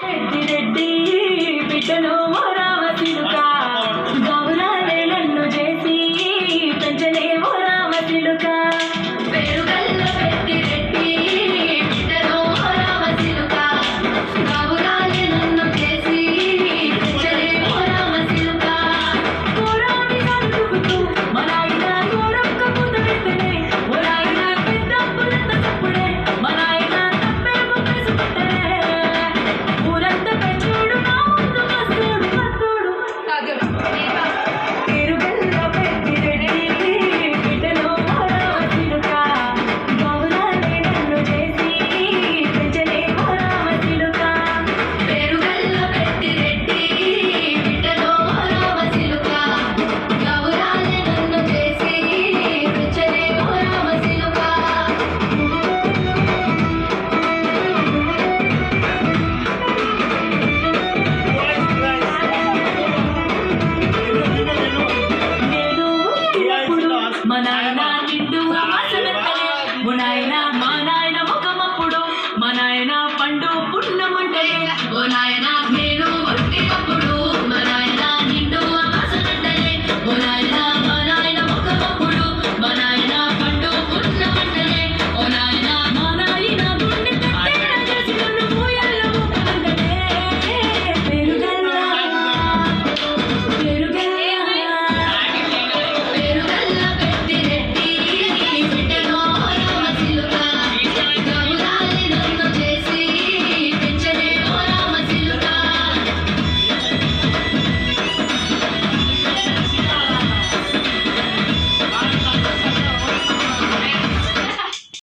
రెడ్డి బిడ్డను రామ చిలుక గౌరాలే నన్ను చేసి పెంచలే రామ చిలుక పేరుగల్ల రెడ్డి బిడ్డను రామ చిలుక గౌరాలే నన్ను చేసి పెంచలే రామ చిలుక కోరాని సంతుకుతూ మనాయిన కోరొక్క కుదరెత్తనే ఒరాయిన పెద్దప్పులంత తప్పుడే మనాయిన తప్పే ముప్పేసుకుంటే ఊరంతా పెంచుడు నా ముందు వస్తుడు తిరుగల్ల రెడ్డి బిడ్డను రామ చిలుక గౌరాలే నన్ను చేసి పెంచలే రామ చిలుక పేరుగల్ల రెడ్డి బిడ్డను రామ చిలుక గౌరాలే నన్ను చేసి పెంచలే రామ చిలుక నేను పుట్టినప్పుడు మా నాయన నిండు ఆశలెత్తలే ఓ నాయన మా నాయన ముఖమప్పుడు మా నాయన పండు పుణ్యమంటలే ఓ నాయన